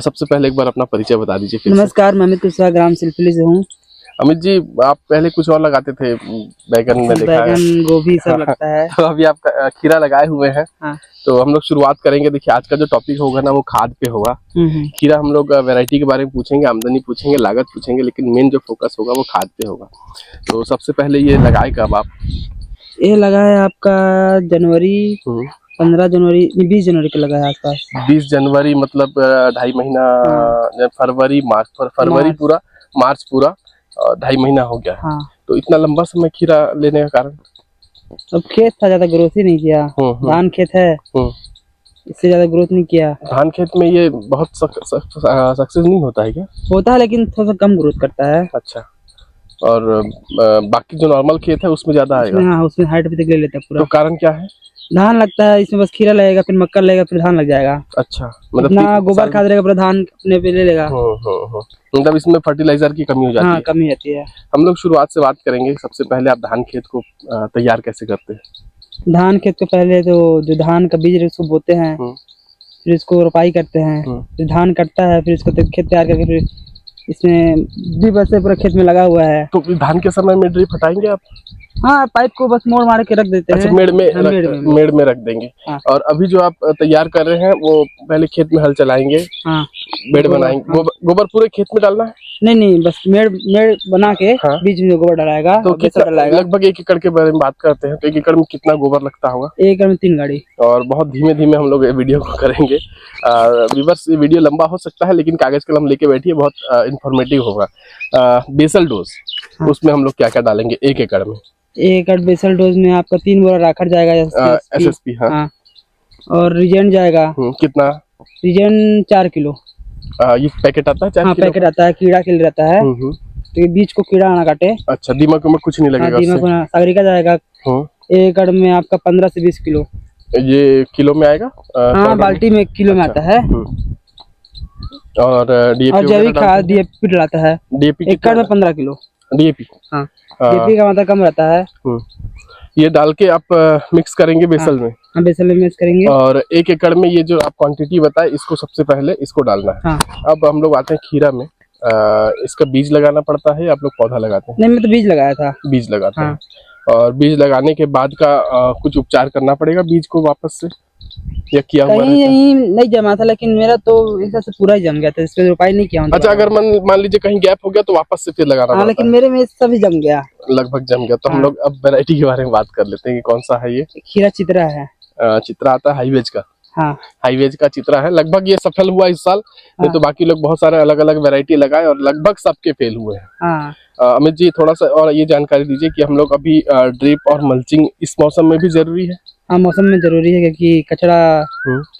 सबसे पहले एक बार अपना परिचय बता दीजिए फिर से। नमस्कार, मैं अमित कुशवाहा ग्राम सिलफिली से हूँ। अमित जी, आप पहले कुछ और लगाते थे, बैगन में देखा है। बैगन गोभी सब लगता है। तो अभी आप खीरा लगाए हुए हैं। हाँ। तो हम लोग शुरुआत करेंगे। देखिए, आज का जो टॉपिक होगा ना वो खाद पे होगा। खीरा हम लोग वैरायटी के बारे में पूछेंगे, आमदनी पूछेंगे, लागत पूछेंगे, लेकिन मेन जो फोकस होगा वो खाद पे होगा। तो सबसे पहले ये लगाए कब आप? ये लगा है आपका जनवरी 15 जनवरी 20 जनवरी को लगा है आसपास। 20 जनवरी मतलब 2.5 महीना। हाँ। फरवरी मार्च, फरवरी पूरा, मार्च पूरा, 2.5 महीना हो गया है। हाँ। तो इतना लंबा समय खीरा लेने का कारण? अब खेत था, ज्यादा ग्रोथ ही नहीं किया। धान खेत है, इससे ज्यादा ग्रोथ नहीं किया। धान खेत में ये बहुत सक्सेस नहीं होता है क्या? होता है लेकिन थोड़ा सा कम ग्रोथ करता है। अच्छा। और बाकी जो नॉर्मल खेत है उसमें ज्यादा आएगा? हाँ, उसमें हाइट भी तक ले लेता है पूरा। तो कारण क्या है? धान लगता है इसमें, बस खीरा लगेगा, फिर मक्का लगेगा, फिर धान लग जाएगा। अच्छा, मतलब इतना गोबर खाद रहेगा, पूरा धान अपने पे ले लेगा। मतलब इसमें फर्टिलाइजर की कमी हो जाती है। हाँ, कमी जाती है। हम लोग शुरुआत से बात करेंगे। सबसे पहले आप धान खेत को तैयार कैसे करते हैं? धान खेत को पहले तो जो धान का बीज है उसको बोते हैं, फिर इसको रोपाई करते हैं, फिर धान कटता है, फिर इसको खेत तैयार करके फिर इसमें ड्रिप ऐसे पूरा खेत में लगा हुआ है। तो धान के समय में ड्रिप हटाएंगे आप? हाँ, पाइप को बस मोड़ मार के रख देते हैं। अच्छा, मेड़ में रख देंगे। हाँ। और अभी जो आप तैयार कर रहे हैं वो पहले खेत में हल चलाएंगे। हाँ। बेड बनाएंगे। हाँ। गोबर पूरे खेत में डालना है? नहीं, बस मेड़ बना के। हाँ। बीच में गोबर डालाएगा। तो कितना लगभग 1 एकड़ के बारे में बात करते हैं तो 1 एकड़ में कितना गोबर लगता होगा? 1 एकड़ में 3 गाड़ी। और बहुत धीमे धीमे हम लोग वीडियो को करेंगे। व्यूअर्स, ये वीडियो लंबा हो सकता है लेकिन कागज कलम लेके बैठिए, बहुत इंफॉर्मेटिव होगा। Basal dose. हाँ। उसमें हम लोग क्या क्या डालेंगे 1 एकड़ में? 1 एकड़ बेसल डोज में आपका 3 बोरा राखड़ जाएगा, SSP। हाँ। और रीजेंट जाएगा। कितना? Reagent 4 kilo. ये पैकेट आता है 4 किलो? पैकेट आता है, कीड़ा के लिए रहता है। तो बीज को कीड़ा ना काटे। अच्छा, दीमक में कुछ नहीं लगेगा? दीमक में सागरिका जाएगा। 1 एकड़ में आपका 15 से 20 किलो। ये किलो में आएगा? हाँ, बाल्टी में किलो में आता है। और जैविक खाद DAP डलाता है। DAP एकड़ में 15 किलो DAP। हाँ, DAP का मात्रा कम रहता है। ये डाल के आप मिक्स करेंगे बेसल में? हाँ, बेसल में मिक्स करेंगे। और 1 एकड़ में ये जो आप क्वांटिटी बताए, इसको सबसे पहले इसको डालना है। हाँ। अब हम लोग आते हैं खीरा में। इसका बीज लगाना पड़ता है, आप लोग पौधा लगाते हैं? नहीं, मैं तो बीज लगाया था। बीज लगाते हैं। और बीज लगाने के बाद का कुछ उपचार करना पड़ेगा बीज को वापस से, या किया हुआ कहीं नहीं जमा था, लेकिन मेरा तो इधर से पूरा ही जम गया था, इस पे रोपाई नहीं किया। अच्छा, अगर मान लीजिए कहीं गैप हो गया तो वापस से फिर लगाना पड़ता है? लेकिन मेरे में सभी जम गया, लगभग जम गया। तो हम लोग अब वैरायटी के बारे में बात कर लेते हैं कि कौन सा है ये। खीरा चित्रा है। चित्रा आता है हाईवेज का। हाँ, हाईवेज का चित्रा है। लगभग ये सफल हुआ इस साल। नहीं तो बाकी लोग बहुत सारे अलग अलग वैरायटी लगाए और लगभग सबके फेल हुए हैं। हाँ। अमित जी, थोड़ा सा और ये जानकारी दीजिए कि हम लोग अभी ड्रिप और मल्चिंग इस मौसम में भी जरूरी है? हाँ, मौसम में जरूरी है, क्योंकि कचरा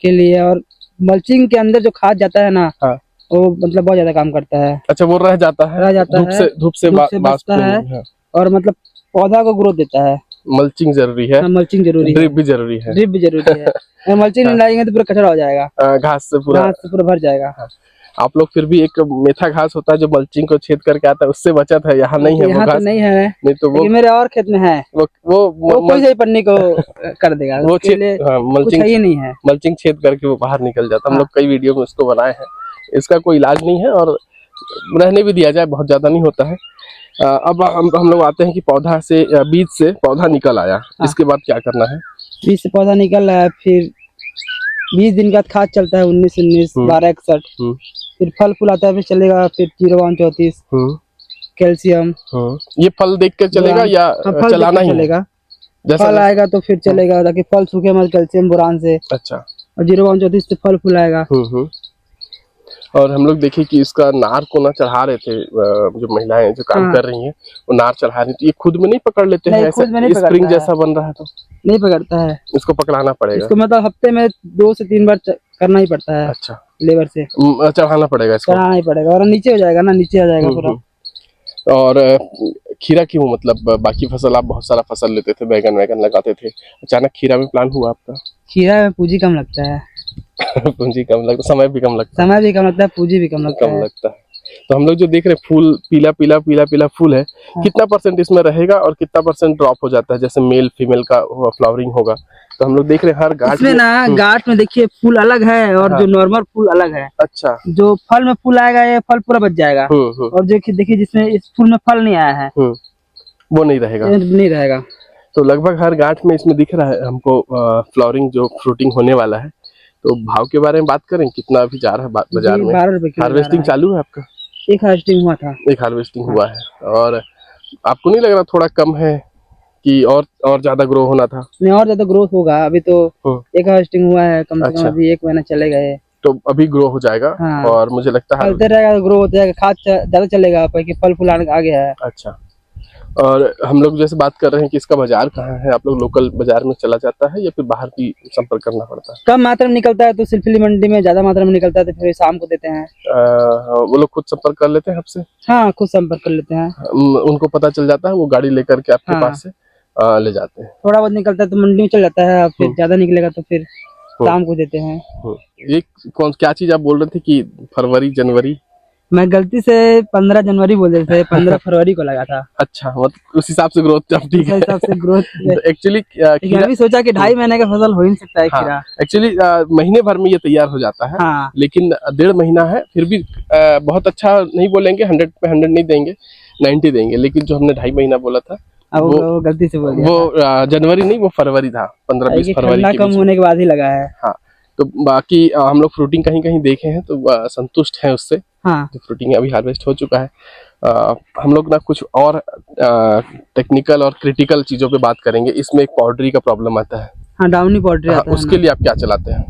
के लिए और मल्चिंग के अंदर जो खाद जाता है ना। हाँ। वो मतलब बहुत ज्यादा काम करता है। अच्छा, वो रह जाता है धूप से बचता है। और मतलब पौधा को ग्रोथ देता है। मल्चिंग जरूरी है। मल्चिंग जरूरी है। ड्रिप भी जरूरी है। ड्रिप भी जरूरी है। मल्चिंग नहीं डालेंगे तो पूरा कचरा हो जाएगा। घास से पूरा भर जाएगा। आप लोग फिर भी, एक मेथा घास होता है जो मल्चिंग को छेद करके आता है, उससे बचत है। यहाँ नहीं है वो घास? नहीं है। नहीं तो वो मेरे और खेत में है। वो कोई सही पन्नी को कर देगा। वो मल्चिंग ही नहीं है। मल्चिंग छेद करके वो बाहर निकल जाता है। हम लोग कई वीडियो में उसको बनाए हैं। इसका कोई इलाज नहीं है और रहने भी दिया जाए, बहुत ज्यादा नहीं होता है। अब हम लोग आते हैं कि पौधा से, बीज से पौधा निकल आया। हाँ। इसके बाद क्या करना है? बीज से पौधा निकल आया, फिर 20 दिन का खाद चलता है, 19 12 61। फिर फल फूल आता है, फिर चलेगा, फिर 01 34 कैल्शियम। ये फल देख कर चलेगा या चलाना ही चलेगा? फल आएगा तो फिर चलेगा, ताकि फल सूखे मत, कैल्शियम बोरान से। अच्छा। और 01 34 से फल फूल आएगा। और हम लोग देखे कि इसका नार को ना चढ़ा रहे थे, जो महिलाएं जो काम कर रही हैं वो नार चढ़ा रही थी। ये खुद में नहीं पकड़ लेते हैं? ऐसा स्प्रिंग जैसा बन रहा है तो नहीं पकड़ता है। इसको पकड़ाना पड़ेगा? इसको मतलब हफ्ते में 2 से 3 बार करना ही पड़ता है। अच्छा, लेबर से चढ़ाना पड़ेगा इसको? चढ़ाना ही पड़ेगा, और नीचे हो जाएगा ना, नीचे आ जाएगा पूरा। और खीरा क्यों, मतलब बाकी फसल आप बहुत सारा फसल लेते थे, बैगन वैगन लगाते थे, अचानक खीरा में प्लान हुआ आपका? खीरा में पूंजी कम लगता है। पूंजी कम लगता, समय भी कम लगता है। समय भी कम लगता है, पूंजी भी कम लगता है। तो हम लोग जो देख रहे हैं फूल पीला पीला पीला पीला फूल है, कितना % इसमें रहेगा और कितना % ड्रॉप हो जाता है, जैसे मेल फीमेल का फ्लावरिंग होगा? तो हम लोग देख रहे हैं हर गांठ इसमें ना गांठ में देखिए फूल अलग है और जो नॉर्मल फूल अलग है। अच्छा, जो फल में फूल आएगा ये फल पूरा बच जाएगा, और जो देखिए जिसमें इस फूल में फल नहीं आया है वो नहीं रहेगा, नहीं रहेगा। तो लगभग हर गांठ में इसमें दिख रहा है हमको फ्लावरिंग जो फ्रूटिंग होने वाला है। तो भाव के बारे में बात करें, कितना अभी जा रहा है बाजार में? 12 रुपए किलो। हार्वेस्टिंग चालू है आपका? एक हार्वेस्टिंग हुआ था। एक हार्वेस्टिंग हुआ है, और आपको नहीं लग रहा थोड़ा कम है कि और ज्यादा ग्रो होना था? नहीं, और ज्यादा ग्रोथ होगा। अभी तो एक हार्वेस्टिंग हुआ है, कम से कम अभी 1 महीना चलेगा ये, तो अभी ग्रो हो जाएगा। और मुझे लगता है चलते रहेगा, ग्रो हो जाएगा, खाद ज्यादा चलेगा क्योंकि फल फूल आ गया है। अच्छा, और हम लोग जैसे बात कर रहे हैं कि इसका बाजार कहाँ है, आप लोग लोकल बाजार में चला जाता है या फिर बाहर की संपर्क करना पड़ता है? कम मात्रा में निकलता है तो सिलसिली मंडी में, ज्यादा मात्रा में निकलता है तो फिर शाम को देते हैं। वो लोग खुद संपर्क कर लेते हैं आपसे? हाँ, खुद संपर्क कर लेते हैं। उनको पता चल जाता है, वो गाड़ी लेकर के आपके पास से ले जाते हैं? थोड़ा बहुत निकलता है तो मंडी में चल जाता है, फिर ज्यादा निकलेगा तो फिर शाम को देते हैं। ये क्या चीज आप बोल रहे थे कि फरवरी जनवरी? मैं गलती से 15 जनवरी बोल रहे थे, 15 फरवरी को लगा था। अच्छा, मतलब उस हिसाब से ग्रोथ ठीक है। हिसाब से ग्रोथ एक्चुअली अभी सोचा कि 2.5 महीने का फसल हो ही नहीं सकता है खीरा। एक्चुअली महीने भर में ये तैयार हो जाता है। लेकिन 1.5 महीना है, फिर भी बहुत अच्छा नहीं बोलेंगे, 100 पे 100 नहीं देंगे, 90 देंगे। लेकिन जो हमने 2.5 महीना बोला था वो गलती से बोल दिया, वो जनवरी नहीं, वो फरवरी था, 15-20 फरवरी के कम होने के बाद ही लगा है। हाँ, तो बाकी हम लोग फ्रूटिंग कहीं कहीं देखे हैं तो संतुष्ट हैं उससे। जो फ्रूटिंग अभी हार्वेस्ट हो चुका है। हम लोग ना कुछ और टेक्निकल और क्रिटिकल चीजों पे बात करेंगे। इसमें एक पाउडरी का प्रॉब्लम आता है। हाँ, डाउनी पाउडरी आता है। उसके लिए आप क्या चलाते हैं?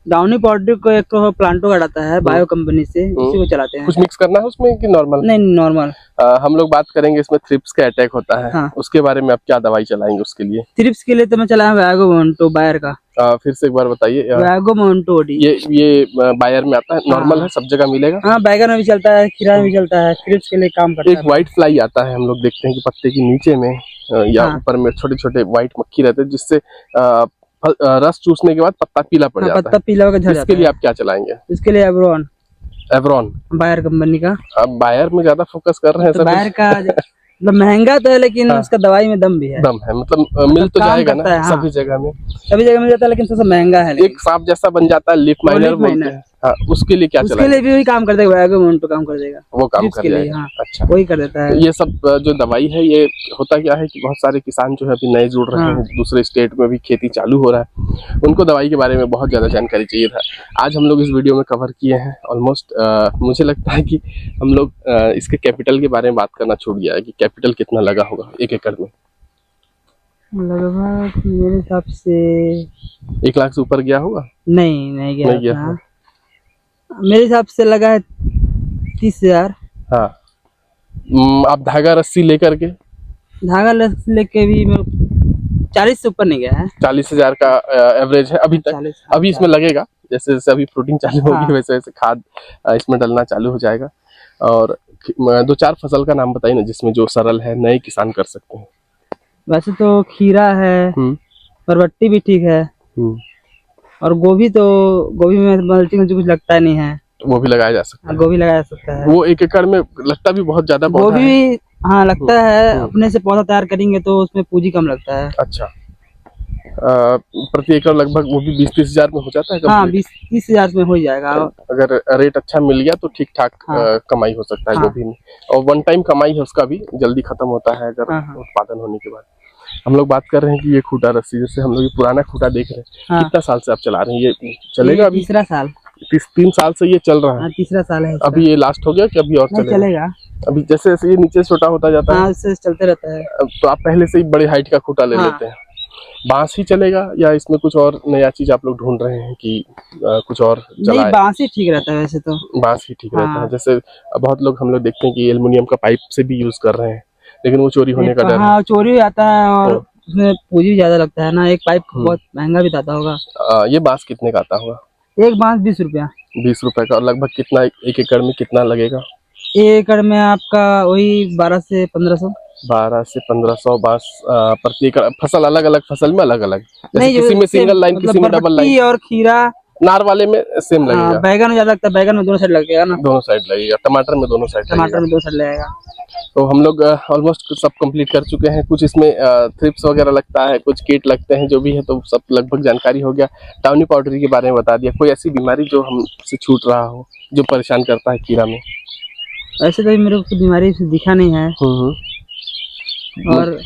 डाउनी पाउडरी को एक तो प्लांटो का आता है बायो कंपनी से, उसी को चलाते हैं। कुछ मिक्स करना है उसमें कि नॉर्मल? नहीं, नॉर्मल। हम लोग बात करेंगे इसमें थ्रिप्स का अटैक होता है। उसके बारे में आप क्या दवाई चलाएंगे उसके लिए? थ्रिप्स के लिए तो मैं चलाया वैगो मोन्टो बायर का। फिर से एक बार बताइए। वैगो मोन्टो ये बायर में आता है, नॉर्मल है, सब जगह मिलेगा? हाँ, बैगन में भी चलता है, खीरा में भी चलता है, थ्रिप्स के लिए काम करता है। एक व्हाइट फ्लाई आता है, हम लोग देखते हैं कि पत्ते के नीचे में या ऊपर में छोटे छोटे व्हाइट मक्खी रहते हैं, जिससे रस चूसने के बाद पत्ता पीला पड़ जाता है। पत्ता पीला होकर झड़ जाता है। इसके लिए आप क्या चलाएंगे? इसके लिए एवरॉन बायर कंपनी का। अब बायर में ज्यादा फोकस कर रहे हैं तो बायर का मतलब महंगा तो है, लेकिन उसका दवाई में दम भी है। दम है, मतलब मिल तो जाएगा ना सभी जगह में? सभी जगह मिल जाता है, लेकिन सबसे महंगा है। एक सांप जैसा बन जाता है, लीफ माइनर बोलते हैं। हाँ, उसके लिए क्या चलाएंगे? उसके लिए भी वही काम कर देगा, वैगो मोन्टो काम कर देगा, वो काम कर देगा। अच्छा, वही कर देता है। ये सब जो दवाई है, ये होता क्या है कि बहुत सारे किसान जो है अभी नए जुड़ रहे हैं, दूसरे स्टेट में भी खेती चालू हो रहा है, उनको दवाई के बारे में बहुत ज्यादा जानकारी चाहिए था। आज हम लोग इस वीडियो में कवर किए हैं ऑलमोस्ट। मुझे लगता है कि हम लोग इसके कैपिटल के बारे में बात करना छूट गया है कि कैपिटल कितना लगा होगा 1 एकड़ में? लगभग मेरे हिसाब से 1 लाख से ऊपर गया होगा? नहीं गया। मेरे हिसाब से लगा है 30,000। हाँ, आप धागा रस्सी लेकर के? धागा रस्सी लेके भी 40 से ऊपर नहीं गया है। 40,000 का एवरेज है अभी तक। अभी इसमें लगेगा, जैसे जैसे अभी फ्रूटिंग चालू होगी वैसे वैसे खाद इसमें डलना चालू हो जाएगा। और 2-4 फसल का नाम बताइए ना, जिसमें जो सरल है, नए किसान कर सकते हैं। वैसे तो खीरा है, बरबट्टी भी ठीक है, और गोभी में मल्चिंग कुछ लगता नहीं है, वो भी लगाया जा सकता है। गोभी लगाया जा सकता है। वो 1 एकड़ में लगता भी बहुत ज्यादा गोभी हाँ लगता है। अपने से पौधा तैयार करेंगे तो उसमें पूंजी कम लगता है। अच्छा, प्रति एकड़ लगभग वो भी 20-30 हजार में हो जाता है? हाँ, 20-30 हजार में हो जाएगा। अगर रेट अच्छा मिल गया तो ठीक ठाक कमाई हो सकता है गोभी में। और 1 टाइम कमाई है उसका भी, जल्दी खत्म होता है अगर उत्पादन होने के बाद। हम लोग बात कर रहे हैं कि ये खूटा रस्सी, जैसे हम लोग ये पुराना खूटा देख रहे हैं, कितना साल से आप चला रहे हैं? ये चलेगा अभी? 3 साल। 3 साल से ये चल रहा है? 3 साल है। अभी ये लास्ट हो गया कि अभी और चलेगा? अभी जैसे जैसे ये नीचे छोटा होता जाता है उससे चलते रहता है। तो आप पहले से ही बड़े हाइट का खूटा ले लेते हैं। बांस ही चलेगा या इसमें कुछ और नया चीज आप लोग ढूंढ रहे हैं कि कुछ और चलाएं? नहीं, बांस ही ठीक रहता है वैसे तो। बांस ही ठीक रहता है। जैसे बहुत लोग हम लोग देखते हैं कि एल्युमिनियम का पाइप से भी यूज कर रहे हैं, लेकिन वो चोरी होने का डर है। चोरी आता है और उसमें पूंजी ज्यादा लगता है ना। एक पाइप बहुत महंगा भी आता होगा। ये बांस कितने का आता होगा? एक बांस 20 रुपया। 20 रुपए का। और लगभग कितना 1 एकड़ में कितना लगेगा? 1 एकड़ में आपका वही 12 से 1500। 12 से 1500 बांस प्रति एकड़। फसल अलग अलग फसल में अलग अलग, जैसे किसी में सिंगल लाइन, किसी में डबल लाइन। और खीरा नार वाले में सेम लगेगा? बैगन में ज्यादा लगता है, बैगन में दोनों साइड लगेगा ना, दोनों साइड लगेगा, टमाटर में दोनों साइड टमाटर लगेगा। में 2 साइड लगेगा। तो हम लोग ऑलमोस्ट सब कंप्लीट कर चुके हैं। कुछ इसमें थ्रिप्स वगैरह लगता है, कुछ कीट लगते हैं, जो भी है तो सब लगभग जानकारी हो गया। टाउनी पाउडरी के बारे में बता दिया। कोई ऐसी बीमारी जो हमसे छूट रहा हो, जो परेशान करता है खीरा में? ऐसे तो अभी मेरे को दिमागी से दिखा नहीं है, और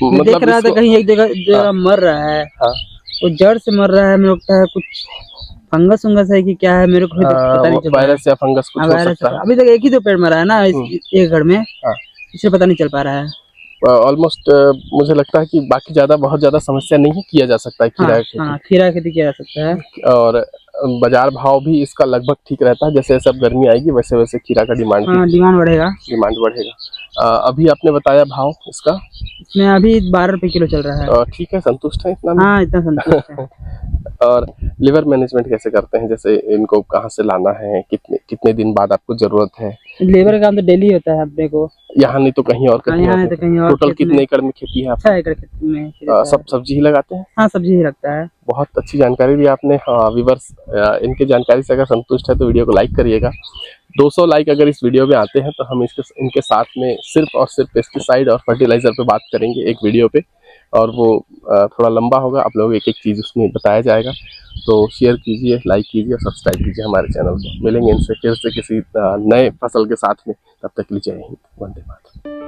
मैं देख रहा था कहीं एक जगह मर रहा है। हाँ। वो जड़ से मर रहा है, मेरे को लगता है कुछ फंगस उंगस है कि क्या है, मेरे को पता नहीं चल रहा है। वायरस या फंगस कुछ हो सकता है। अभी तक एक ही तो पेड़ मरा है ना एक घर में, इससे पता नहीं चल पा रहा है। ऑलमोस्ट मुझे लगता है कि बाकी बहुत ज्यादा समस्या नहीं है, किया जा सकता है खीरा की खेती। खीरा खेती किया जा सकता है। और बाजार भाव भी इसका लगभग ठीक रहता है। जैसे जैसे अब गर्मी आएगी वैसे वैसे खीरा का डिमांड बढ़ेगा। अभी आपने बताया भाव इसका? इसमें अभी 12 रुपए किलो चल रहा है। ठीक है, संतुष्ट है इतना? हाँ, इतना संतुष्ट है। और लिवर मैनेजमेंट कैसे करते हैं? जैसे इनको कहाँ से लाना है, कितने दिन बाद आपको जरूरत है? लेबर का काम तो डेली होता है अपने को, यहाँ नहीं तो कहीं और टोटल कितने एकड़ में खेती है? 6 एकड़ खेती में। सब सब्जी ही लगाते हैं? हाँ, सब्जी ही लगता है। बहुत अच्छी जानकारी दी आपने। हाँ व्यूअर्स, इनके जानकारी से अगर संतुष्ट है तो वीडियो को लाइक करिएगा। 200 लाइक अगर इस वीडियो में आते हैं तो हम इनके साथ में सिर्फ और सिर्फ पेस्टिसाइड और फर्टिलाइजर पे बात करेंगे एक वीडियो पे, और वो थोड़ा लंबा होगा। आप लोग एक एक चीज़ उसमें बताया जाएगा। तो शेयर कीजिए, लाइक कीजिए और सब्सक्राइब कीजिए हमारे चैनल को। मिलेंगे इनसे फिर से किसी नए फसल के साथ में। तब तक के लिए जय हिंद, वंदे मातरम।